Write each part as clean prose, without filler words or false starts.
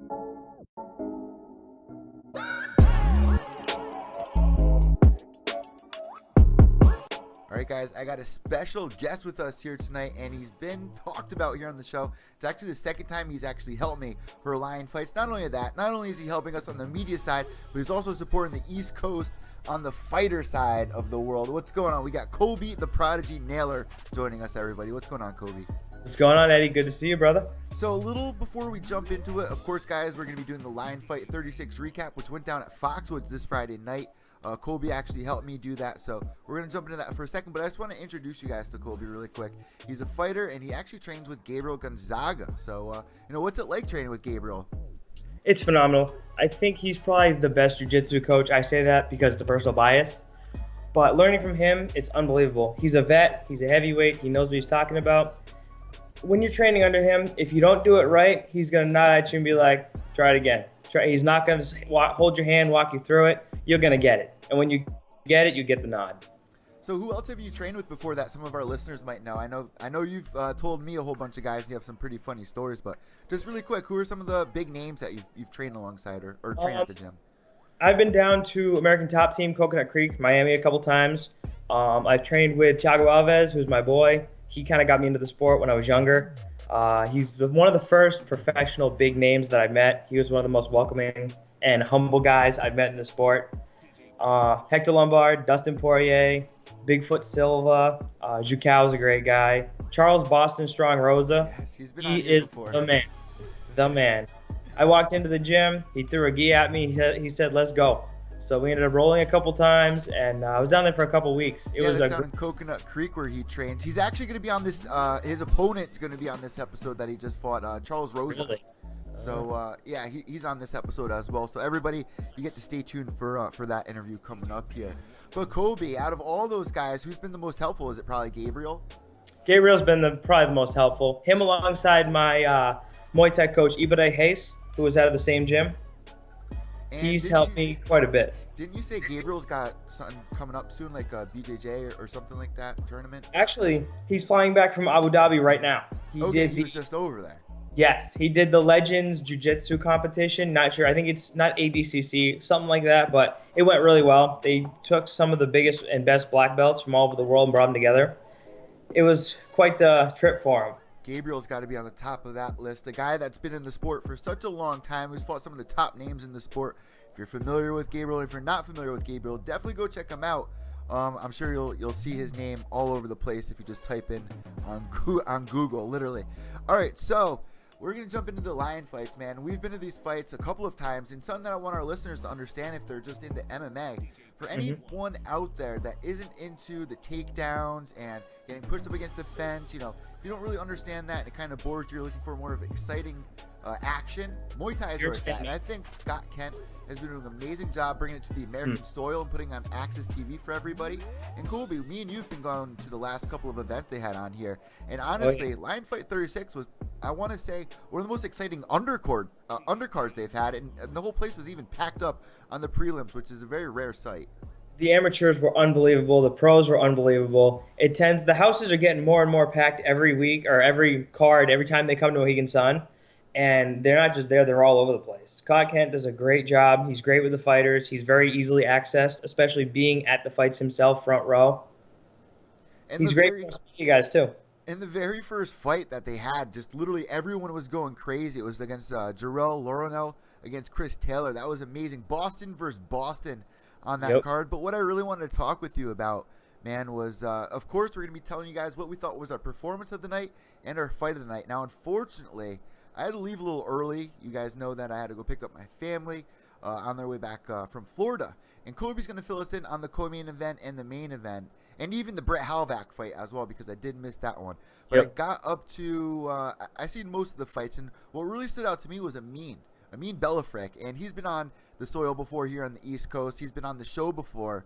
All right, guys, I got a special guest with us here tonight, and he's been talked about here on the show. It's actually the second time he's actually helped me for Lion Fights. Not only that, not only is he helping us on the media side, but he's also supporting the East Coast on the fighter side of the world. What's going on? We got Colby, the Prodigy Naylor, joining us, everybody. What's going on, Colby? What's going on, Eddie? Good to see you, brother. So a little before we jump into it, of course, guys, we're going to be doing the Lion Fight 36 recap, which went down at Foxwoods this Friday night. Colby actually helped me do that, so we're going to jump into that for a second, but I just want to introduce you guys to Colby really quick. He's a fighter, and he actually trains with Gabriel Gonzaga. So, what's it like training with Gabriel? It's phenomenal. I think he's probably the best jiu-jitsu coach. I say that because it's a personal bias. But learning from him, it's unbelievable. He's a vet. He's a heavyweight. He knows what he's talking about. When you're training under him, if you don't do it right, he's going to nod at you and be like, try it again. He's not going to hold your hand, walk you through it. You're going to get it. And when you get it, you get the nod. So who else have you trained with before that some of our listeners might know? I know you've told me a whole bunch of guys and you have some pretty funny stories, but just really quick, who are some of the big names that you've trained alongside or trained at the gym? I've been down to American Top Team, Coconut Creek, Miami a couple times. I've trained with Thiago Alves, who's my boy. He kind of got me into the sport when I was younger. He's one of the first professional big names that I met. He was one of the most welcoming and humble guys I've met in the sport. Hector Lombard, Dustin Poirier, Bigfoot Silva, Jucau's a great guy. Charles Boston Strong Rosa, Yes, he's been he on here is before. the man. I walked into the gym, he threw a gi at me, he said, let's go. So we ended up rolling a couple times, and I was down there for a couple weeks. It was that's down in Coconut Creek where he trains. He's actually going to be on this, his opponent's going to be on this episode that he just fought, Charles Rosa. Really? So, he's on this episode as well. So, everybody, you get to stay tuned for that interview coming up here. But, Colby, out of all those guys, who's been the most helpful? Is it probably Gabriel? Gabriel's been probably the most helpful. Him alongside my Muay Thai coach, Ibaday Hayes, who was out of the same gym. And He's helped me quite a bit. Didn't you say Gabriel's got something coming up soon, like a BJJ or something like that tournament? Actually, he's flying back from Abu Dhabi right now. He was just over there. Yes, he did the Legends Jiu-Jitsu competition. Not sure. I think it's not ADCC, something like that, but it went really well. They took some of the biggest and best black belts from all over the world and brought them together. It was quite the trip for him. Gabriel's got to be on the top of that list. A guy that's been in the sport for such a long time, who's fought some of the top names in the sport. If you're familiar with Gabriel, if you're not familiar with Gabriel, definitely go check him out. I'm sure you'll see his name all over the place if you just type in on Google, literally. All right, so we're going to jump into the Lion Fights, man. We've been to these fights a couple of times, and something that I want our listeners to understand if they're just into MMA. For anyone out there that isn't into the takedowns and getting pushed up against the fence, if you don't really understand that and it kind of bores you, you're looking for more of exciting action, Muay Thai is where it's at. And I think Scott Kent has been doing an amazing job bringing it to the American soil and putting on Access TV for everybody. And Colby, me and you have been going to the last couple of events they had on here. And honestly, Lion Fight 36 was, I want to say, one of the most exciting undercards they've had. And the whole place was even packed up on the prelims, which is a very rare sight. The amateurs were unbelievable. The pros were unbelievable. The houses are getting more and more packed every week or every card, every time they come to Mohegan Sun. And they're not just there, they're all over the place. Scott Kent does a great job. He's great with the fighters. He's very easily accessed, especially being at the fights himself, front row. And he's great for you guys, too. In the very first fight that they had, just literally everyone was going crazy. It was against Jarrell Laurinel against Chris Taylor. That was amazing. Boston versus Boston on that card. But what I really wanted to talk with you about, man, was, of course, we're going to be telling you guys what we thought was our performance of the night and our fight of the night. Now, unfortunately, I had to leave a little early. You guys know that I had to go pick up my family on their way back from Florida. And Colby's going to fill us in on the co-main event and the main event. And even the Brett Halvack fight as well, because I did miss that one. But I got up to, I seen most of the fights. And what really stood out to me was Amin Belafric. And he's been on the soil before here on the East Coast. He's been on the show before.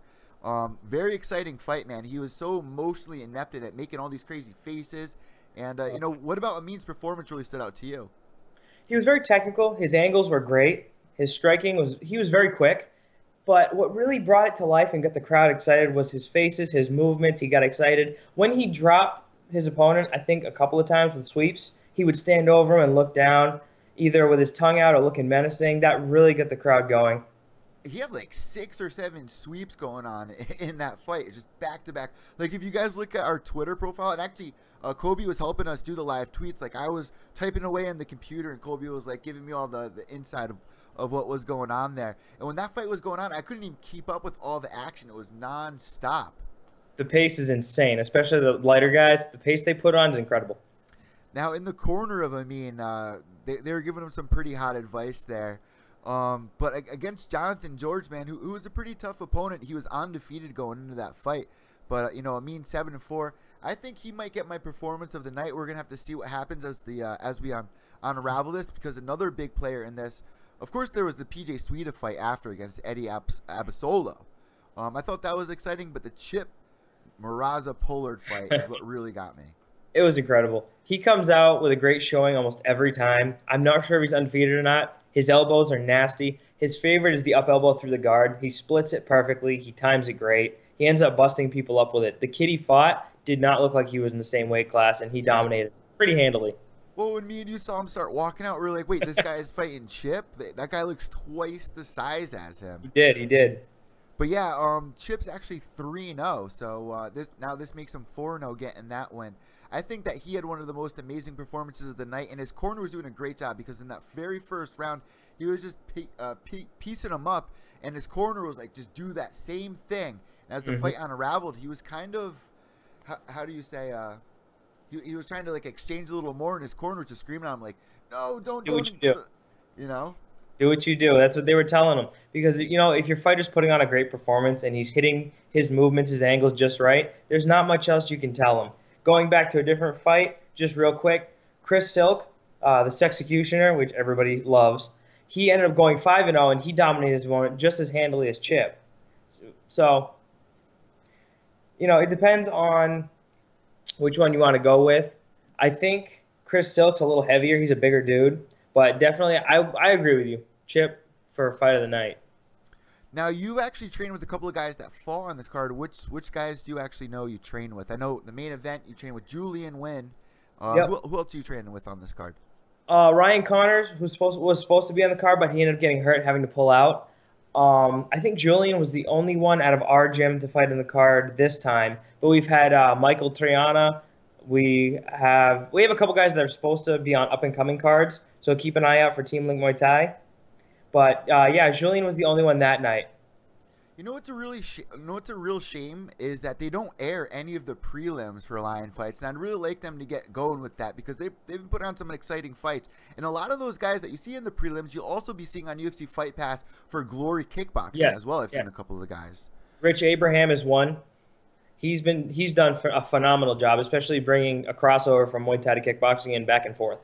Very exciting fight, man. He was so emotionally inept at making all these crazy faces. And, what about Amin's performance really stood out to you? He was very technical. His angles were great. His striking he was very quick. But what really brought it to life and got the crowd excited was his faces, his movements. He got excited. When he dropped his opponent, I think a couple of times with sweeps, he would stand over him and look down. either with his tongue out or looking menacing. That really got the crowd going. He had like 6 or 7 sweeps going on in that fight, just back to back. Like if you guys look at our Twitter profile, and actually Colby was helping us do the live tweets. Like I was typing away on the computer, and Colby was like giving me all the inside of what was going on there. And when that fight was going on, I couldn't even keep up with all the action. It was nonstop. The pace is insane, especially the lighter guys. The pace they put on is incredible. Now in the corner of Amin, they were giving him some pretty hot advice there. But against Jonathan George, man, who was a pretty tough opponent, he was undefeated going into that fight. But you know, Amin 7-4. I think he might get my performance of the night. We're gonna have to see what happens as we unravel this, because another big player in this, of course, there was the PJ Suida fight after against Eddie Abasolo. I thought that was exciting, but the Chip Maraza Pollard fight is what really got me. It was incredible. He comes out with a great showing almost every time. I'm not sure if he's undefeated or not. His elbows are nasty. His favorite is the up elbow through the guard. He splits it perfectly. He times it great. He ends up busting people up with it. The kid he fought did not look like he was in the same weight class, and he dominated pretty handily. Well, when me and you saw him start walking out, we were like, wait, this guy is fighting Chip? That guy looks twice the size as him. He did. But yeah, Chip's actually 3-0, so this makes him 4-0 getting that win. I think that he had one of the most amazing performances of the night, and his corner was doing a great job, because in that very first round, he was just piecing him up, and his corner was like, just do that same thing. And as the fight unraveled, he was kind of, how do you say, he was trying to like exchange a little more, and his corner was just screaming at him like, no, don't Do what you do. You know? Do what you do. That's what they were telling him. Because, you know, if your fighter's putting on a great performance and he's hitting his movements, his angles just right, there's not much else you can tell him. Going back to a different fight, just real quick, Chris Silk, the Sexecutioner, which everybody loves, he ended up going 5-0, and he dominated his opponent just as handily as Chip. So, you know, it depends on which one you want to go with. I think Chris Silk's a little heavier. He's a bigger dude. But definitely, I agree with you. Chip for fight of the night. Now, you actually trained with a couple of guys that fall on this card. Which guys do you actually know you train with? I know the main event, you train with Julian Wynn. Yep. Who else are you training with on this card? Ryan Connors, was supposed to be on the card, but he ended up getting hurt, having to pull out. I think Julian was the only one out of our gym to fight in the card this time. But we've had Michael Triana. We have a couple guys that are supposed to be on up-and-coming cards, so keep an eye out for Team Link Muay Thai. But, yeah, Julian was the only one that night. You know what's a real shame is that they don't air any of the prelims for Lion fights, and I'd really like them to get going with that, because they've been putting on some exciting fights. And a lot of those guys that you see in the prelims, you'll also be seeing on UFC Fight Pass for Glory Kickboxing as well. I've seen a couple of the guys. Rich Abraham is one. He's done a phenomenal job, especially bringing a crossover from Muay Thai to kickboxing and back and forth.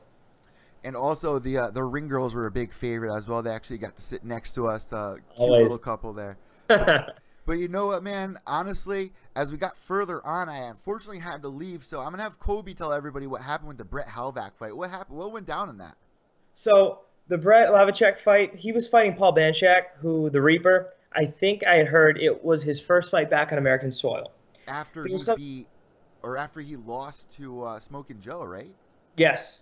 And also the ring girls were a big favorite as well. They actually got to sit next to us, the cute little couple there. But you know what, man? Honestly, as we got further on, I unfortunately had to leave. So I'm gonna have Colby tell everybody what happened with the Brett Halvack fight. What happened? What went down in that? So the Brett Lavacek fight, he was fighting Paul Banchak, who the Reaper. I think I had heard it was his first fight back on American soil. After he lost to Smokin' Joe, right? Yes.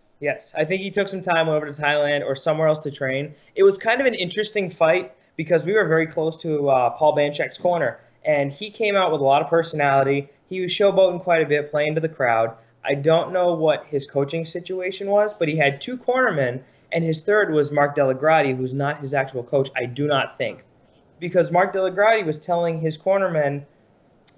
I think he took some time over to Thailand or somewhere else to train. It was kind of an interesting fight because we were very close to Paul Banchak's corner, and he came out with a lot of personality. He was showboating quite a bit, playing to the crowd. I don't know what his coaching situation was, but he had 2 cornermen, and his third was Mark Delagrati, who's not his actual coach, I do not think. Because Mark Delagrati was telling his cornermen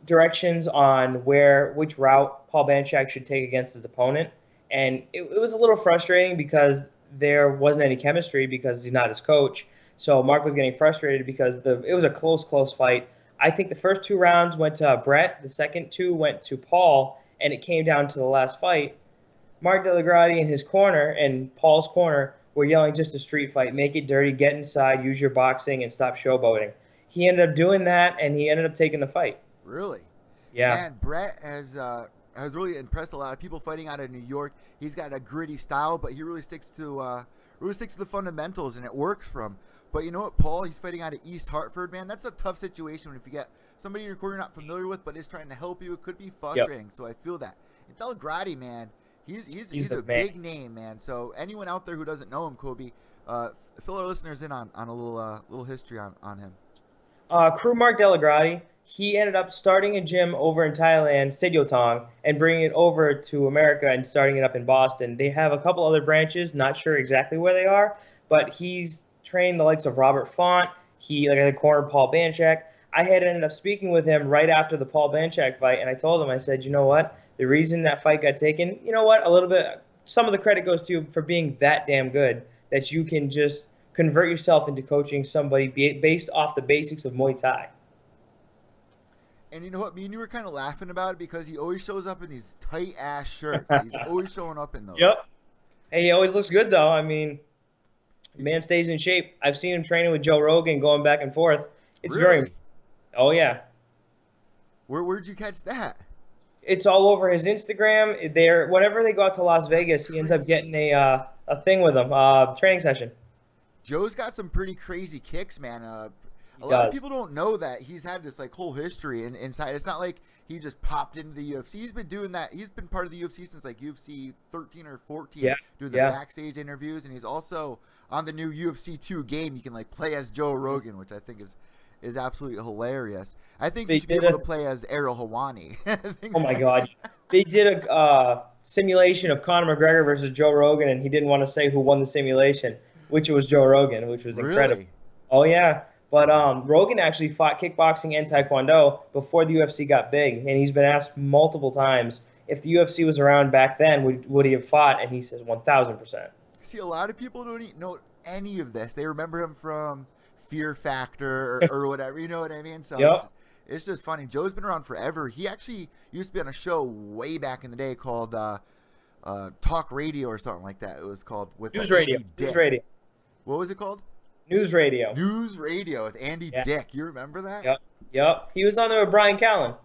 directions on which route Paul Banchak should take against his opponent. And it was a little frustrating because there wasn't any chemistry because he's not his coach. So Mark was getting frustrated because it was a close fight. I think the first 2 rounds went to Brett. The second 2 went to Paul, and it came down to the last fight. Mark Delagrati in his corner and Paul's corner were yelling just a street fight. Make it dirty, get inside, use your boxing, and stop showboating. He ended up doing that, and he ended up taking the fight. Really? Yeah. Man, Brett has really impressed a lot of people fighting out of New York. He's got a gritty style, but he really sticks to the fundamentals, and it works for him. But you know what, Paul? He's fighting out of East Hartford, man. That's a tough situation if you get somebody in your corner you're not familiar with, but is trying to help you. It could be frustrating. Yep. So I feel that. And Delagrati, man, He's the a man. big name, man. So anyone out there who doesn't know him, Kobe, fill our listeners in on a little history on him. Crew Mark Delagrati, he ended up starting a gym over in Thailand, Sidyotong, and bringing it over to America and starting it up in Boston. They have a couple other branches, not sure exactly where they are, but he's trained the likes of Robert Font. He, like I said, cornered Paul Banchak. I had ended up speaking with him right after the Paul Banchak fight, and I told him, I said, you know what? The reason that fight got taken, you know what? A little bit, some of the credit goes to you for being that damn good that you can just convert yourself into coaching somebody based off the basics of Muay Thai. And you know what? Me and you were kind of laughing about it because he always shows up in these tight ass shirts. He's always showing up in those. Yep. Hey, he always looks good though. I mean, man stays in shape. I've seen him training with Joe Rogan, going back and forth. It's Really? very. Oh yeah. Where'd you catch that? It's all over his Instagram. Whenever they go out to Las Vegas, he ends up getting a thing with them, training session. Joe's got some pretty crazy kicks, man. A lot does. of people don't know that he's had this like whole history inside. It's not like he just popped into the UFC. He's been doing that. He's been part of the UFC since like UFC 13 or 14, Yeah. doing the backstage interviews, and he's also on the new UFC 2 game. You can like play as Joe Rogan, which I think is absolutely hilarious. I think you should be able to play as Ariel Helwani. Oh my God. They did a simulation of Conor McGregor versus Joe Rogan, and he didn't want to say who won the simulation, which was Joe Rogan, which was incredible. Really? Oh yeah. But Rogan actually fought kickboxing and taekwondo before the UFC got big, and he's been asked multiple times if the UFC was around back then, would he have fought? And he says 1,000%. See, a lot of people don't know any of this. They remember him from Fear Factor or whatever. You know what I mean? So Yep. it's just funny. Joe's been around forever. He actually used to be on a show way back in the day called Talk Radio or something like that. It was called with News Radio. Andy Dick. News Radio. What was it called? News Radio. News Radio with Andy Yes. Dick. You remember that? Yep. Yep. He was on there with Brian Callen.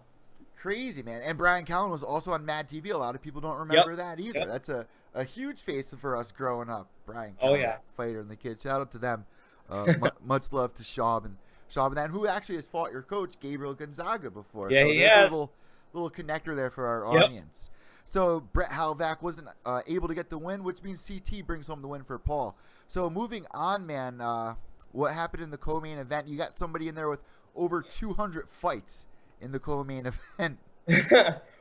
Crazy, man. And Brian Callen was also on Mad TV. A lot of people don't remember that either. Yep. That's a huge face for us growing up. Brian Callen, Oh, yeah. fighter and the kids. Shout out to them. Much love to Schaub and that, who actually has fought your coach, Gabriel Gonzaga, before. Yeah, so he there's has. a little connector there for our Yep. audience. So Brett Halvack wasn't able to get the win, which means CT brings home the win for Paul. So moving on, man, what happened in the co-main event? You got somebody in there with over 200 fights in the co-main event.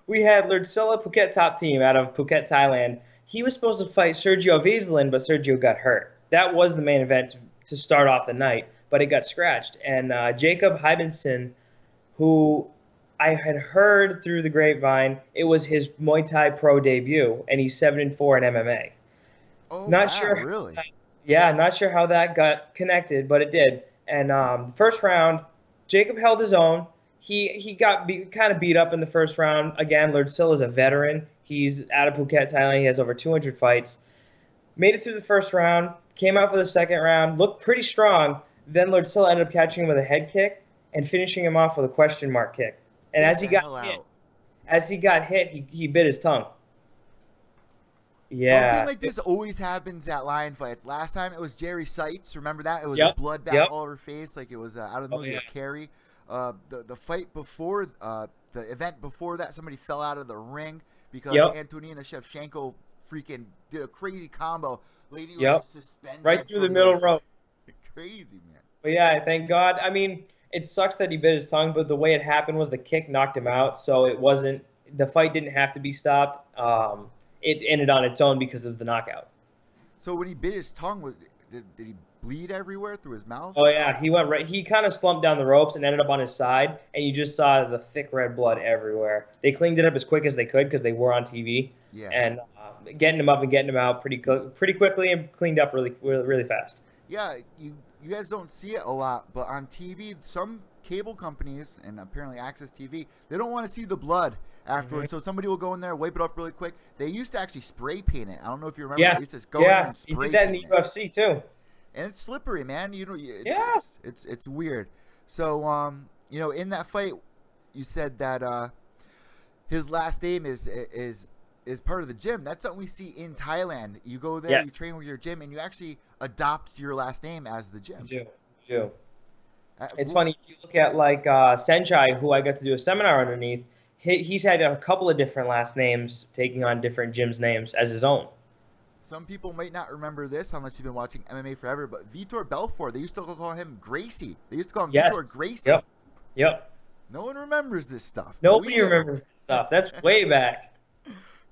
We had Lerdsilla Phuket top team out of Phuket, Thailand. He was supposed to fight Sergio Vizlin, but Sergio got hurt. That was the main event to start off the night, but it got scratched. And Jacob Hybenson, who I had heard through the grapevine, it was his Muay Thai pro debut, and he's 7-4 in MMA. Oh, Not wow, sure. really? Yeah, not sure how that got connected, but it did. And first round, Jacob held his own. He got kind of beat up in the first round. Again, Lerdsilla is a veteran. He's out of Phuket, Thailand. He has over 200 fights. Made it through the first round, came out for the second round, looked pretty strong. Then Lerdsilla ended up catching him with a head kick and finishing him off with a question mark kick. And Get as he the got hell hit, out. he bit his tongue. Yeah. Something like this always happens at lion fights. Last time it was Jerry Seitz. Remember that? It was Yep, a bloodbath yep. all over face, like it was out of the Oh, movie yeah. of Carrie. The fight before the event before that, somebody fell out of the ring because Yep. Antonina Shevchenko freaking did a crazy combo. Lady was Yep. just suspended Right through the from middle row. Crazy, man. But yeah, thank God. I mean, it sucks that he bit his tongue, but the way it happened was the kick knocked him out, so the fight didn't have to be stopped. It ended on its own because of the knockout. So when he bit his tongue, did he bleed everywhere through his mouth? Oh yeah, he kind of slumped down the ropes and ended up on his side, and you just saw the thick red blood everywhere. They cleaned it up as quick as they could because they were on TV, Yeah. and getting him up and getting him out pretty quickly and cleaned up really fast. Yeah, you guys don't see it a lot, but on TV, some cable companies and apparently Access TV, they don't want to see the blood afterwards. So somebody will go in there, wipe it up really quick. They used to actually spray paint it. I don't know if you remember. Yeah, They used to just go in there and he spray did that in the paint UFC too. and it's slippery, man. You know, Yeah. it's weird. So in that fight, you said that his last name is part of the gym. That's something we see in Thailand. You go there, Yes. you train with your gym, and you actually adopt your last name as the gym. You do. It's Who- funny if you look at like Senchai, who I got to do a seminar underneath. he's had a couple of different last names, taking on different gyms' names as his own. Some people might not remember this unless you've been watching MMA forever, but Vitor Belfort, they used to call him Gracie. They used to call him Vitor Yes. Gracie. Yep. Yep. No one remembers this stuff. Nobody remembers that stuff. That's way back.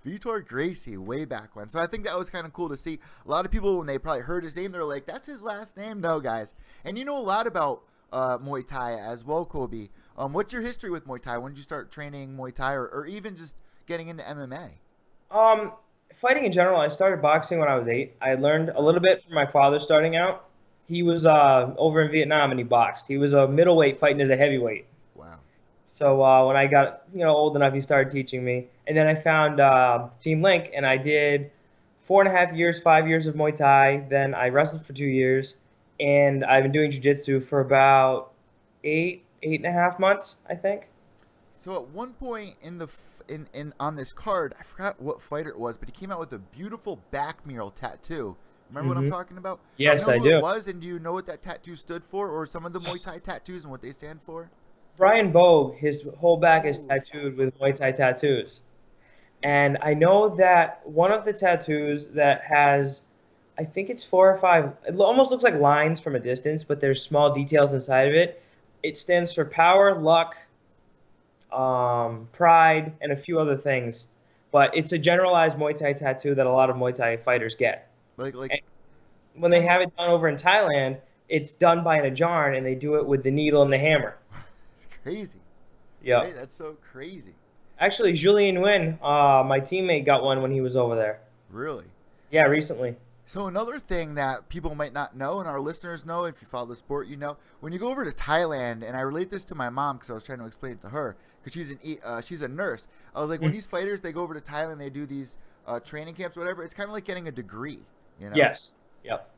Vitor Gracie, way back when. So I think that was kind of cool to see. A lot of people, when they probably heard his name, they're like, that's his last name? No, guys. And you know a lot about Muay Thai as well, Colby. What's your history with Muay Thai? When did you start training Muay Thai or even just getting into MMA? Fighting in general, I started boxing when I was 8. I learned a little bit from my father starting out. He was over in Vietnam and he boxed. He was a middleweight fighting as a heavyweight. Wow. So when I got old enough, he started teaching me. And then I found Team Link, and I did 4.5 years, 5 years of Muay Thai. Then I wrestled for 2 years, and I've been doing jiu-jitsu for about 8.5 months, I think. So at one point in on this card, I forgot what fighter it was, but he came out with a beautiful back mural tattoo. Remember what I'm talking about? Yes, I I know who do. it was, and do you know what that tattoo stood for, or some of the Muay Thai tattoos and what they stand for? Brian Bogue, his whole back is tattooed with Muay Thai tattoos. And I know that one of the tattoos that has, I think it's 4 or 5, it almost looks like lines from a distance, but there's small details inside of it. It stands for power, luck, pride, and a few other things. But it's a generalized Muay Thai tattoo that a lot of Muay Thai fighters get. Like And when they have it done over in Thailand, it's done by an Ajarn, and they do it with the needle and the hammer. it's crazy. Yeah. Right? That's so crazy. Actually, Julien Nguyen, my teammate, got one when he was over there. Really? Yeah, recently. So another thing that people might not know, and our listeners know, if you follow the sport, you know, when you go over to Thailand, and I relate this to my mom because I was trying to explain it to her, because she's a nurse. I was like, when these fighters, they go over to Thailand, they do these training camps, whatever. It's kind of like getting a degree, you know? Yes. Yep.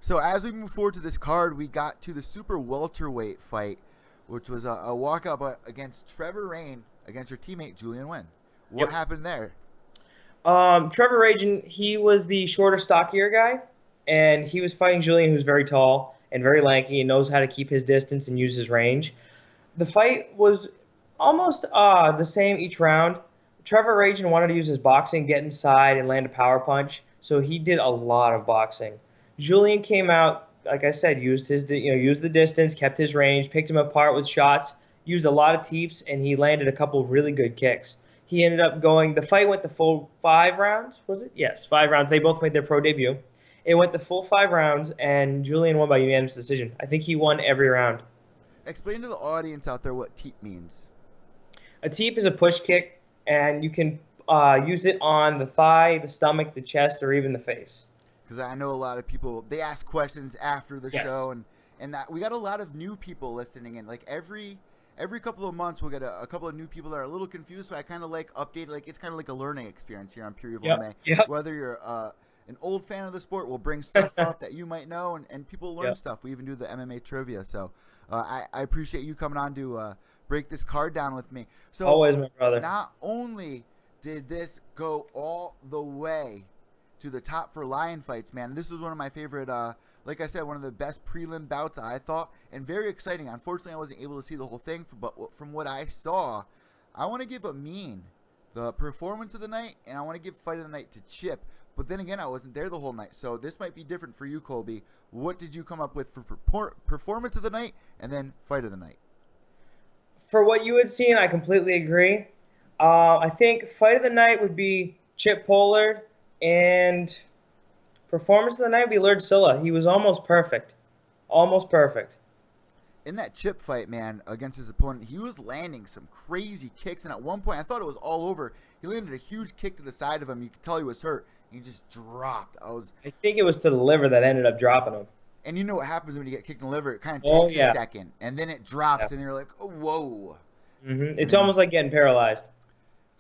So as we move forward to this card, we got to the super welterweight fight, which was a walkout against Trevor Rain against your teammate Julien Nguyen. What happened there? Trevor Rajan, he was the shorter, stockier guy, and he was fighting Julien, who's very tall and very lanky and knows how to keep his distance and use his range. The fight was almost the same each round. Trevor Rajan wanted to use his boxing, get inside, and land a power punch, so he did a lot of boxing. Julien came out, like I said, used the distance, kept his range, picked him apart with shots, used a lot of teeps, and he landed a couple of really good kicks. He ended up the fight went the full 5 rounds, was it? Yes, 5 rounds. They both made their pro debut. It went the full 5 rounds, and Julien won by unanimous decision. I think he won every round. Explain to the audience out there what teep means. A teep is a push kick, and you can use it on the thigh, the stomach, the chest, or even the face. Because I know a lot of people, they ask questions after the show, and that we got a lot of new people listening in. Like every couple of months, we'll get a couple of new people that are a little confused. So I kind of like update, like it's kind of like a learning experience here on Pure Evil MMA. Yep. Whether you're an old fan of the sport, we'll bring stuff up that you might know, and people learn stuff. We even do the MMA trivia. So I appreciate you coming on to break this card down with me. So always, my brother. Not only did this go all the way to the top for Lion fights, man. This was one of my favorite, like I said, one of the best prelim bouts I thought, and very exciting. Unfortunately, I wasn't able to see the whole thing, but from what I saw, I want to give Amin the performance of the night, and I want to give fight of the night to Chip. But then again, I wasn't there the whole night, so this might be different for you, Colby. What did you come up with for performance of the night, and then fight of the night? For what you had seen, I completely agree. I think fight of the night would be Chip Pollard. And performance of the night would be Lord Silla. He was almost perfect. Almost perfect. In that Chip fight, man, against his opponent, he was landing some crazy kicks. And at one point, I thought it was all over. He landed a huge kick to the side of him. You could tell he was hurt. He just dropped. I think it was to the liver that ended up dropping him. And you know what happens when you get kicked in the liver? It kind of takes a second. And then it drops, and you're like, oh, whoa. Mm-hmm. It's almost like getting paralyzed.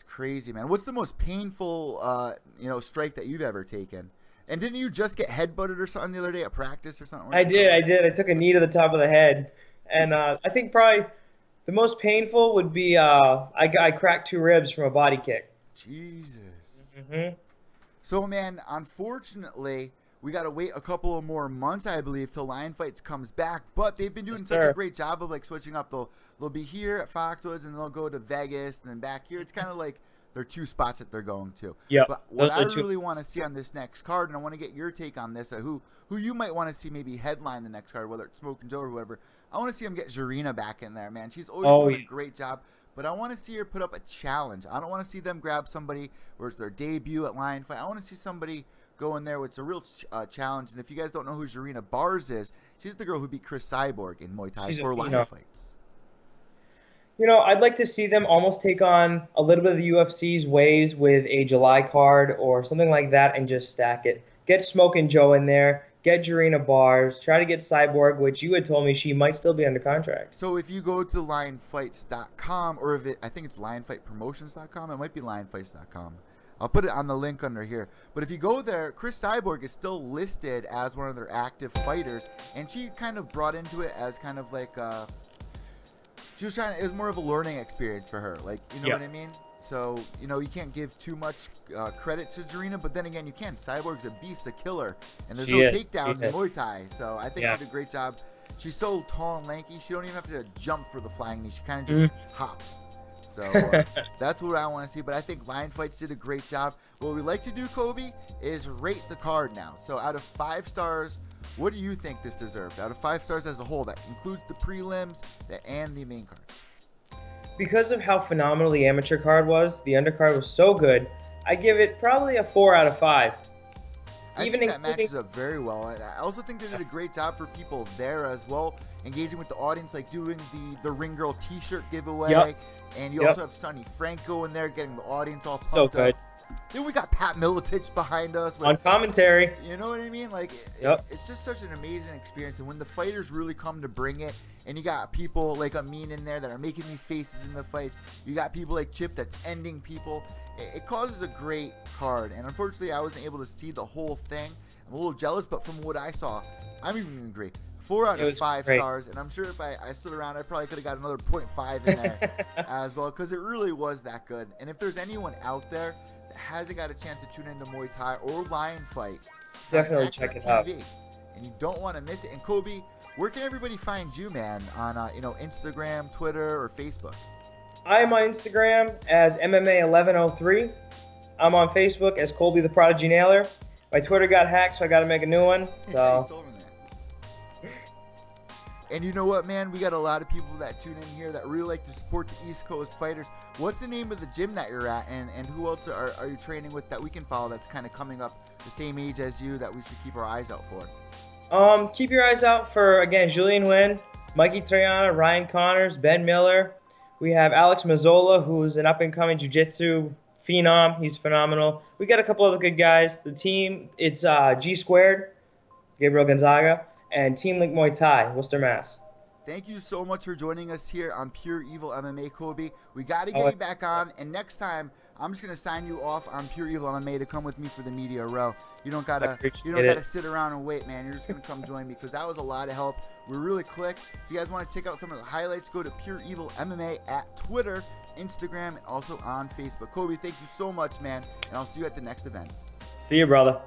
Crazy, man. What's the most painful strike that you've ever taken? And didn't you just get headbutted or something the other day at practice or something? I did. I took a knee to the top of the head, and I think probably the most painful would be I cracked 2 ribs from a body kick. Jesus. Mm-hmm. So, man, unfortunately, We got to wait a couple of more months, I believe, till Lion Fights comes back. But they've been doing Yes, such sir. a great job of like switching up. They'll be here at Foxwoods and they'll go to Vegas and then back here. It's kind of like their two spots that they're going to. Yep. But what Those I are two. really want to see on this next card, and I want to get your take on this, who you might want to see maybe headline the next card, whether it's Smoke and Joe or whoever. I want to see him get Zarina back in there, man. She's always doing a great job. But I want to see her put up a challenge. I don't want to see them grab somebody where it's their debut at Lion Fight. I want to see somebody go in there with a real challenge. And if you guys don't know who Zarina Bars is, she's the girl who beat Chris Cyborg in Muay Thai for Lion Fights. You know, I'd like to see them almost take on a little bit of the UFC's ways with a July card or something like that and just stack it. Get Smoke and Joe in there. Get Jarena Bars. Try to get Cyborg, which you had told me she might still be under contract. So if you go to lionfights.com, or I think it's lionfightpromotions.com. It might be lionfights.com. I'll put it on the link under here. But if you go there, Chris Cyborg is still listed as one of their active fighters, and she kind of brought into it as kind of like she was trying. It was more of a learning experience for her. Like, you know what I mean? So, you know, you can't give too much credit to Jarena, but then again, you can. Cyborg's a beast, a killer, and there's no takedowns in Muay Thai. So I think she did a great job. She's so tall and lanky, she don't even have to jump for the flying knee. She kind of just hops. So that's what I want to see. But I think Lion Fights did a great job. What we like to do, Kobe, is rate the card now. So out of 5 stars, what do you think this deserved? Out of 5 stars as a whole, that includes the prelims and the main card. Because of how phenomenal the amateur card was, the undercard was so good, I give it probably a 4 out of 5. I think that matches up very well. And I also think they did a great job for people there as well, engaging with the audience, like doing the Ring Girl t-shirt giveaway. And you also have Sonny Franco in there getting the audience all pumped up. Then we got Pat Miletich behind us. On commentary. You know what I mean? Like, it's just such an amazing experience. And when the fighters really come to bring it, and you got people like Amin in there that are making these faces in the fights. You got people like Chip that's ending people. It causes a great card. And unfortunately, I wasn't able to see the whole thing. I'm a little jealous, but from what I saw, I'm even going to agree. 4 out of 5 stars, and I'm sure if I stood around, I probably could have got another 0.5 in there as well, because it really was that good. And if there's anyone out there that hasn't got a chance to tune into Muay Thai or Lion Fight, definitely check it out. And you don't want to miss it. And Kobe, where can everybody find you, man? On Instagram, Twitter, or Facebook? I'm on Instagram as MMA1103. I'm on Facebook as Colby the Prodigy Naylor. My Twitter got hacked, so I got to make a new one. So. And you know what, man? We got a lot of people that tune in here that really like to support the East Coast fighters. What's the name of the gym that you're at, and who else are you training with that we can follow that's kind of coming up the same age as you that we should keep our eyes out for? Keep your eyes out for, again, Julian Nguyen, Mikey Triana, Ryan Connors, Ben Miller. We have Alex Mazzola, who's an up-and-coming jiu-jitsu phenom. He's phenomenal. We got a couple other good guys. The team, it's G Squared, Gabriel Gonzaga, and Team Link Muay Thai, Worcester, Mass. Thank you so much for joining us here on Pure Evil MMA, Kobe. We got to get you back on, and next time I'm just gonna sign you off on Pure Evil MMA to come with me for the media row. You don't gotta sit around and wait, man. You're just gonna come join me because that was a lot of help. We really clicked. If you guys want to check out some of the highlights, go to Pure Evil MMA at Twitter, Instagram, and also on Facebook. Kobe, thank you so much, man, and I'll see you at the next event. See you, brother.